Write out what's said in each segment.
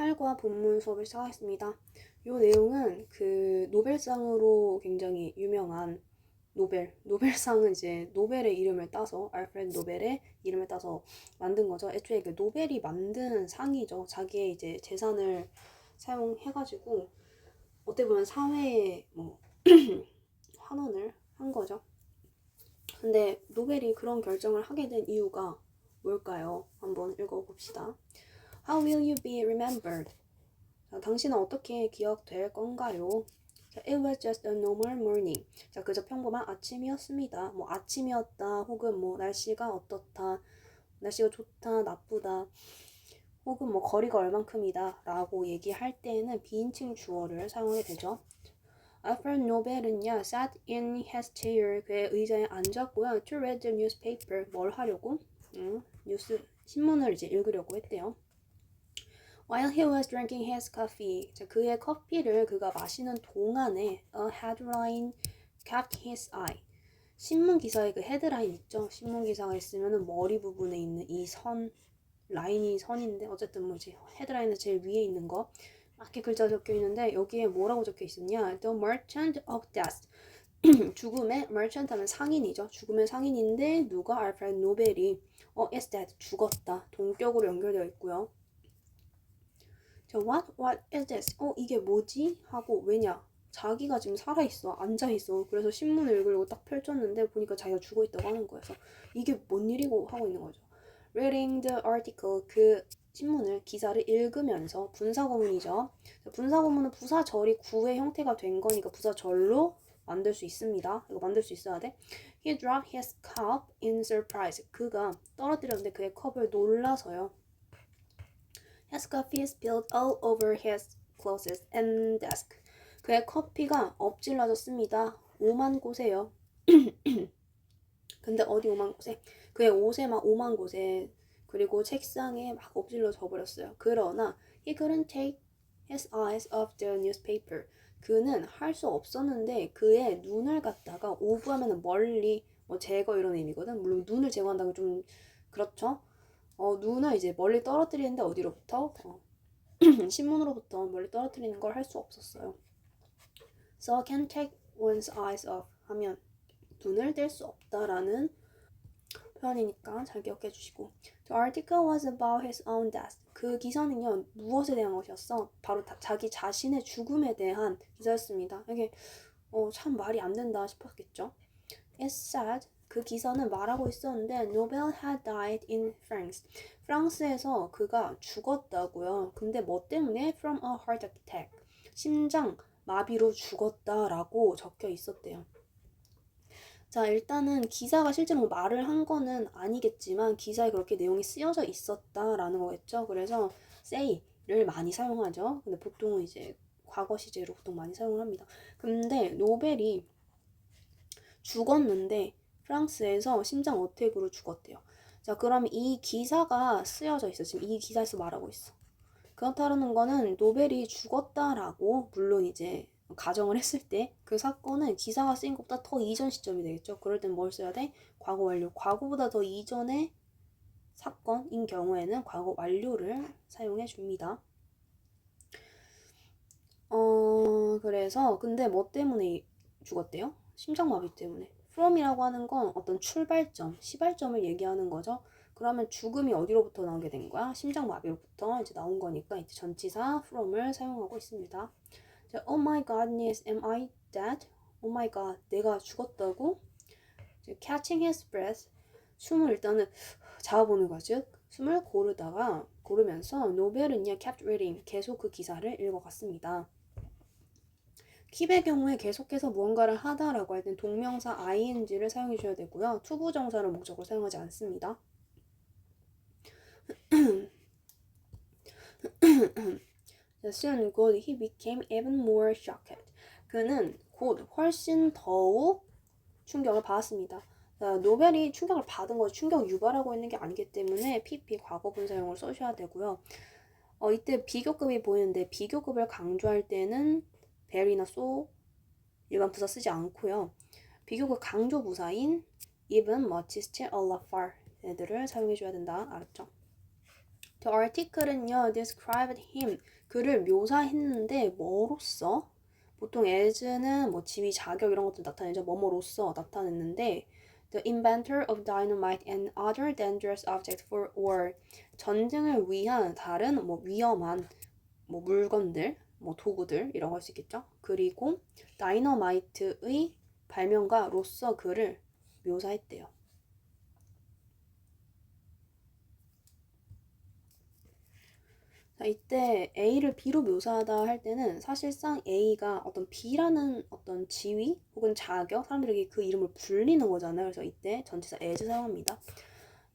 8과 본문 수업을 시작하겠습니다. 이 내용은 그 노벨상으로 굉장히 유명한 노벨상은 이제 노벨의 이름을 따서 알프레드 노벨의 이름을 따서 만든 거죠. 애초에 그 노벨이 만든 상이죠. 자기의 이제 재산을 사용해가지고 어떻게 보면 사회에 뭐 환원을 한 거죠. 근데 노벨이 그런 결정을 하게 된 이유가 뭘까요? 한번 읽어봅시다. How will you be remembered? 자, 당신은 어떻게 기억될 건가요? 자, It was just a normal morning. 자, 그저 평범한 아침이었습니다. 뭐 아침이었다, 혹은 뭐 날씨가 어떻다, 날씨가 좋다, 나쁘다, 혹은 뭐 거리가 얼만큼이다 라고 얘기할 때에는 비인칭 주어를 사용하게 되죠. Alfred Nobel은요, sat in his chair, 그의 의자에 앉았고요. To read the newspaper, 뭘 하려고? 신문을 이제 읽으려고 했대요. While he was drinking his coffee, 그의 커피를 그가 마시는 동안에 a headline caught his eye. 신문 기사에 그 헤드라인 있죠? 신문 기사가 있으면 머리 부분에 있는 이 선, 라인이 선인데 어쨌든 뭐지 헤드라인은 제일 위에 있는 거 이렇게 글자 적혀 있는데 여기에 뭐라고 적혀 있었냐? The Merchant of Death. 죽음의 merchant 하면 상인이죠. 죽음의 상인인데 누가 알프레드 노벨이 is dead 죽었다. 동격으로 연결되어 있고요. 자, what is this? 이게 뭐지? 하고 왜냐? 자기가 지금 살아있어. 앉아있어. 그래서 신문을 읽으려고 딱 펼쳤는데 보니까 자기가 죽어있다고 하는 거예요. 그래서 이게 뭔 일이고 하고 있는 거죠. Reading the article, 그 신문을, 기사를 읽으면서 분사구문이죠. 분사구문은 부사절이 구의 형태가 된 거니까 부사절로 만들 수 있습니다. 이거 만들 수 있어야 돼. He dropped his cup in surprise. 그가 떨어뜨렸는데 그의 컵을 놀라서요. His coffee spilled all over his clothes and desk. 그의 커피가 엎질러졌습니다. 오만 곳에요. 근데 어디 오만 곳에? 그의 옷에 막 오만 곳에 그리고 책상에 막 엎질러져 버렸어요. 그러나 he couldn't take his eyes off the newspaper. 그는 할 수 없었는데 그의 눈을 갖다가 오브하면 멀리 뭐 제거 이런 의미거든. 물론 눈을 제거한다고 좀 그렇죠. 눈을 이제 멀리 떨어뜨리는데 어디로부터? 신문으로부터 멀리 떨어뜨리는 걸 할 수 없었어요. So can take one's eyes off 하면 눈을 뗄 수 없다라는 표현이니까 잘 기억해 주시고. The article was about his own death. 그 기사는요 무엇에 대한 것이었어? 바로 자기 자신의 죽음에 대한 기사였습니다. 이게 참 말이 안 된다 싶었겠죠. It said 그 기사는 말하고 있었는데 Nobel had died in France. 프랑스에서 그가 죽었다고요. 근데 뭐 때문에? From a heart attack. 심장 마비로 죽었다라고 적혀 있었대요. 자, 일단은 기사가 실제로 말을 한 거는 아니겠지만 기사에 그렇게 내용이 쓰여져 있었다라는 거겠죠. 그래서 say를 많이 사용하죠. 근데 보통은 이제 과거 시제로 보통 많이 사용을 합니다. 근데 노벨이 죽었는데 프랑스에서 심장 어택으로 죽었대요. 자, 그럼 이 기사가 쓰여져 있어. 지금 이 기사에서 말하고 있어. 그렇다는 거는 노벨이 죽었다라고 물론 이제 가정을 했을 때 그 사건은 기사가 쓰인 것보다 더 이전 시점이 되겠죠. 그럴 땐 뭘 써야 돼? 과거 완료. 과거보다 더 이전의 사건인 경우에는 과거 완료를 사용해 줍니다. 그래서 근데 뭐 때문에 죽었대요? 심장마비 때문에. from이라고 하는 건 어떤 출발점, 시발점을 얘기하는 거죠. 그러면 죽음이 어디로부터 나오게 된 거야? 심장마비로부터 이제 나온 거니까 이제 전치사 from을 사용하고 있습니다. 자, Oh my goodness, am I dead? Oh my god, 내가 죽었다고? Catching his breath, 숨을 일단은 잡아보는 거죠. 숨을 고르면서 노벨은요 kept reading, 계속 그 기사를 읽어갔습니다. 킵의 경우에 계속해서 무언가를 하다라고 할 땐 동명사 ing를 사용해 주셔야 되고요. 투부정사를 목적으로 사용하지 않습니다. Soon good he became even more shocked. 그는 곧 훨씬 더욱 충격을 받았습니다. 자, 노벨이 충격을 받은 거 충격 유발하고 있는 게 아니기 때문에 PP 과거분 사용을 써주셔야 되고요. 이때 비교급이 보이는데 비교급을 강조할 때는 very나 so 일반 부사 쓰지 않고요. 비교급 강조 부사인 even, much, still, a lot, far 애들을 사용해 줘야 된다. 알았죠? The article은요, described him. 그를 묘사했는데 뭐로써? 보통 as는 뭐 지위, 자격 이런 것들 나타내죠. 뭐뭐로써 나타냈는데 The inventor of dynamite and other dangerous objects for war. 전쟁을 위한 다른 뭐 위험한 뭐 물건들, 뭐 도구들 이런 거 할 수 있겠죠. 그리고 다이너마이트의 발명가로서 그를 묘사했대요. 자, 이때 A를 B로 묘사하다 할 때는 사실상 A가 어떤 B라는 어떤 지위 혹은 자격, 사람들에게 그 이름을 불리는 거잖아요. 그래서 이때 전치사 as 사용합니다.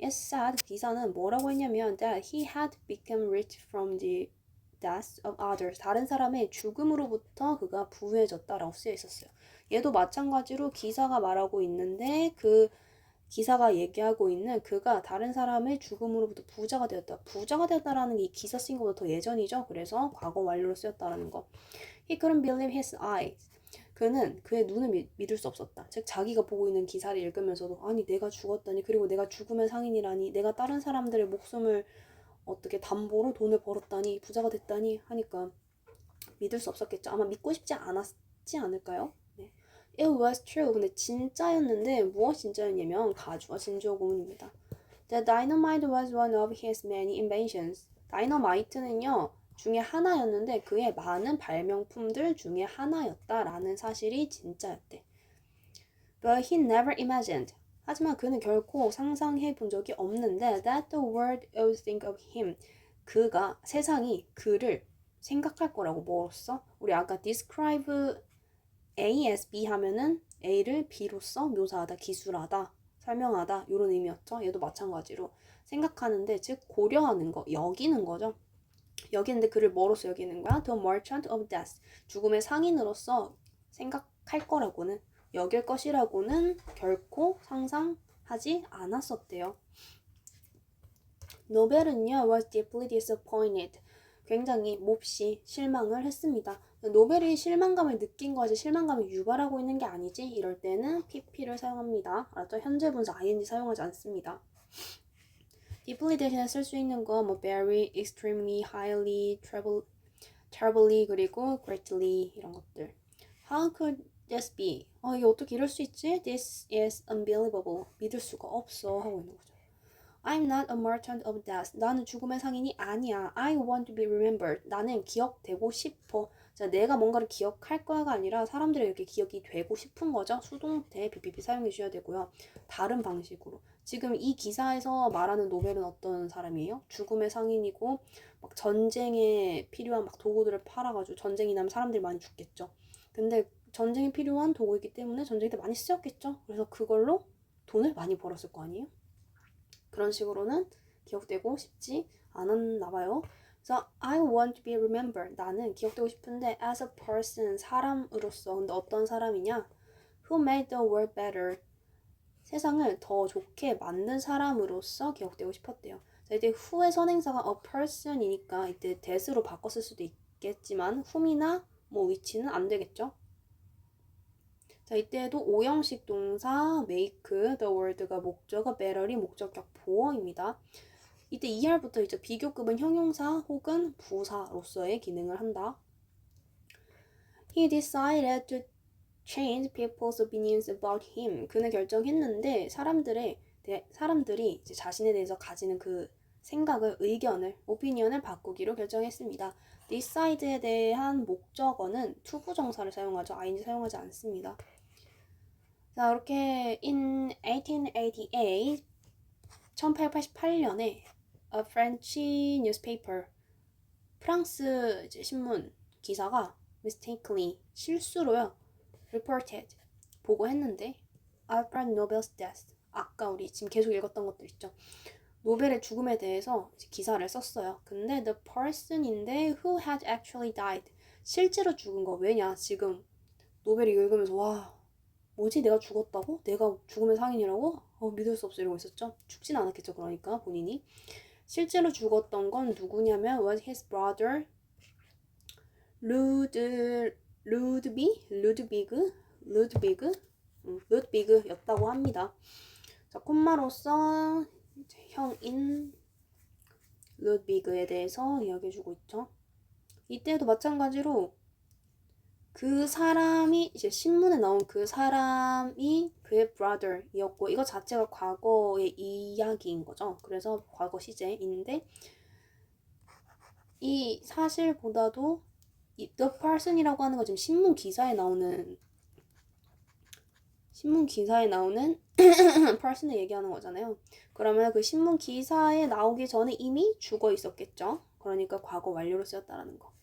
It said, 기사는 뭐라고 했냐면 that he had become rich from the death of others. 다른 사람의 죽음으로부터 그가 부유해졌다라고 쓰여 있었어요. 얘도 마찬가지로 기사가 말하고 있는데 그 기사가 얘기하고 있는 그가 다른 사람의 죽음으로부터 부자가 되었다. 부자가 되었다라는 게 이 기사 쓴 것보다 더 예전이죠. 그래서 과거 완료로 쓰였다라는 거. He couldn't believe his eyes. 그는 그의 눈을 믿을 수 없었다. 즉 자기가 보고 있는 기사를 읽으면서도 아니 내가 죽었다니 그리고 내가 죽음의 상인이라니 내가 다른 사람들의 목숨을 어떻게 담보로 돈을 벌었다니 부자가 됐다니 하니까 믿을 수 없었겠죠. 아마 믿고 싶지 않았지 않을까요? 네. It was true. 근데 진짜였는데 무엇 진짜였냐면 가주와 진주어 구문입니다. The dynamite was one of his many inventions. 다이너마이트는요 중에 하나였는데 그의 많은 발명품들 중에 하나였다라는 사실이 진짜였대. But he never imagined. 하지만 그는 결코 상상해 본 적이 없는데 that the world would think of him. 그가 세상이 그를 생각할 거라고 뭐로써? 우리 아까 describe A as B 하면은 A를 B로서 묘사하다, 기술하다, 설명하다 이런 의미였죠. 얘도 마찬가지로 생각하는데 즉 고려하는 거, 여기는 거죠. 여기는데 그를 뭐로서 여기는 거야? The merchant of death. 죽음의 상인으로서 생각할 거라고는 여길 것이라고는 결코 상상하지 않았었대요. 노벨은요 was deeply disappointed. 굉장히 몹시 실망을 했습니다. 노벨이 실망감을 느낀 거지 실망감을 유발하고 있는 게 아니지 이럴 때는 pp를 사용합니다. 알았죠? 현재 분사 ing 사용하지 않습니다. deeply 대신에 쓸 수 있는 거 뭐 very, extremely, highly, terribly 그리고 greatly 이런 것들. How could this be? 이게 어떻게 이럴 수 있지? This is unbelievable. 믿을 수가 없어 하고 있는 거죠. I'm not a merchant of death. 나는 죽음의 상인이 아니야. I want to be remembered. 나는 기억되고 싶어. 자, 내가 뭔가를 기억할 거야가 아니라 사람들에게 이렇게 기억이 되고 싶은 거죠. 수동태 BPP 사용해 주셔야 되고요. 다른 방식으로. 지금 이 기사에서 말하는 노벨은 어떤 사람이에요? 죽음의 상인이고 막 전쟁에 필요한 막 도구들을 팔아가지고 전쟁이 나면 사람들이 많이 죽겠죠. 근데 전쟁에 필요한 도구이기 때문에 전쟁 때 많이 쓰였겠죠. 그래서 그걸로 돈을 많이 벌었을 거 아니에요? 그런 식으로는 기억되고 싶지 않았나 봐요. 그래서 I want to be remembered. 나는 기억되고 싶은데 as a person, 사람으로서. 근데 어떤 사람이냐? Who made the world better. 세상을 더 좋게 만든 사람으로서 기억되고 싶었대요. 자, 이때 who의 선행사가 a person이니까 이때 that으로 바꿨을 수도 있겠지만 whom이나 뭐 which는 안 되겠죠. 자, 이때도 오형식 동사 make, the word가 목적어, better이 목적격 보어입니다. 이때 2할부터 이제 비교급은 형용사 혹은 부사로서의 기능을 한다. He decided to change people's opinions about him. 그는 결정했는데 사람들이 이제 자신에 대해서 가지는 그 생각을, 의견을, opinion을 바꾸기로 결정했습니다. decide에 대한 목적어는 투부정사를 사용하죠. ing 사용하지 않습니다. 자, 이렇게 in 1888, 1888년에 a French newspaper, 프랑스 이제 신문 기사가 mistakenly, 실수로요, reported, 보고했는데 Alfred Nobel's death, 아까 우리 지금 계속 읽었던 것들 있죠. 노벨의 죽음에 대해서 기사를 썼어요. 근데 the person인데 who had actually died, 실제로 죽은 거. 왜냐, 지금 노벨이 읽으면서 와 뭐지? 내가 죽었다고? 내가 죽음의 상인이라고? 믿을 수 없어 이러고 있었죠. 죽진 않았겠죠. 그러니까 본인이. 실제로 죽었던 건 누구냐면 was his brother 루드비그였다고 합니다. 자, 콤마로서 형인 루드비그에 대해서 이야기해주고 있죠. 이때도 마찬가지로 그 사람이 이제 신문에 나온 그 사람이 그의 brother이었고 이거 자체가 과거의 이야기인 거죠. 그래서 과거 시제인데 이 사실보다도 이 the person이라고 하는 거 지금 신문 기사에 나오는 person을 얘기하는 거잖아요. 그러면 그 신문 기사에 나오기 전에 이미 죽어 있었겠죠. 그러니까 과거 완료로 쓰였다라는 거.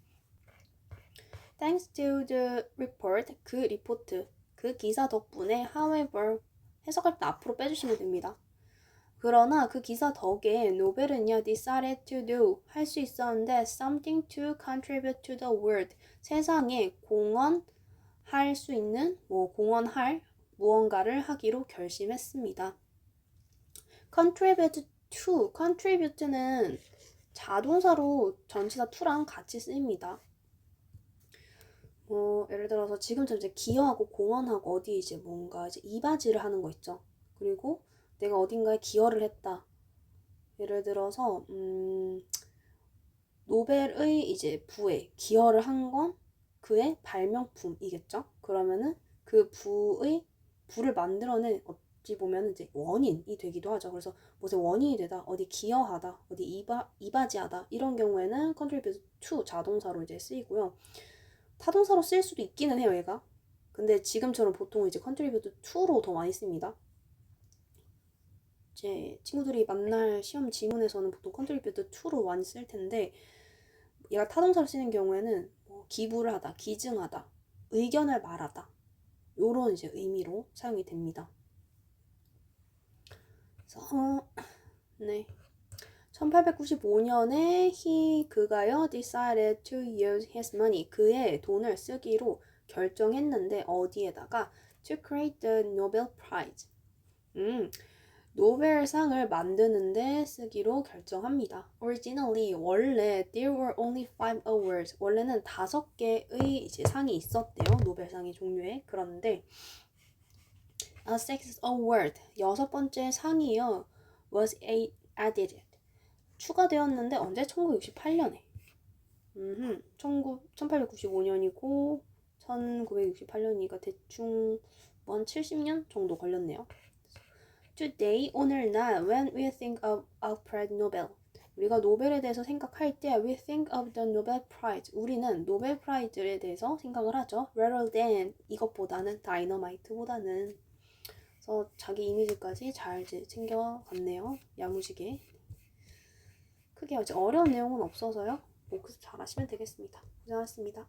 Thanks to the report, 그 리포트, 그 기사 덕분에 however 해석할 때 앞으로 빼주시면 됩니다. 그러나 그 기사 덕에 노벨은요 decided to do 할 수 있었는데 something to contribute to the world 세상에 공헌할 수 있는 공헌할 무언가를 하기로 결심했습니다. contribute to contribute는 자동사로 전치사 to랑 같이 쓰입니다. 예를 들어서 지금처럼 이제 기여하고 공헌하고 어디 이제 뭔가 이제 이바지를 하는 거 있죠. 그리고 내가 어딘가에 기여를 했다. 예를 들어서 노벨의 이제 부에 기여를 한 건 그의 발명품이겠죠. 그러면은 그 부를 만들어낸 어찌 보면 이제 원인이 되기도 하죠. 그래서 무슨 원인이 되다, 어디 기여하다, 어디 이바지하다 이런 경우에는 contribute to 자동사로 이제 쓰이고요. 타동사로 쓸 수도 있기는 해요, 얘가. 근데 지금처럼 보통 이제 contribute to로 더 많이 씁니다. 제 친구들이 만날 시험 지문에서는 보통 contribute to로 많이 쓸 텐데 얘가 타동사로 쓰는 경우에는 기부를 하다, 기증하다, 의견을 말하다 요런 이제 의미로 사용이 됩니다. 그래서 네. 1895년에 그가요 decided to use his money 그의 돈을 쓰기로 결정했는데 어디에다가 to create the Nobel Prize 노벨상을 만드는데 쓰기로 결정합니다. Originally 원래 there were only 5 awards 원래는 5개의 이제 상이 있었대요. 노벨상의 종류에. 그런데 a sixth award 6번째 상이요 was added 추가되었는데 언제? 1968년에 1895년이고 1968년이니까 대충 한 70년 정도 걸렸네요. Today, 오늘날 when we think of Alfred Nobel 우리가 노벨에 대해서 생각할 때 we think of the Nobel Prize 우리는 노벨 프라이즈에 대해서 생각을 하죠. rather than 이것보다는 다이너마이트보다는 그래서 자기 이미지까지 잘 챙겨갔네요. 야무지게 크게 어려운 내용은 없어서요. 복습 잘 하시면 되겠습니다. 고생하셨습니다.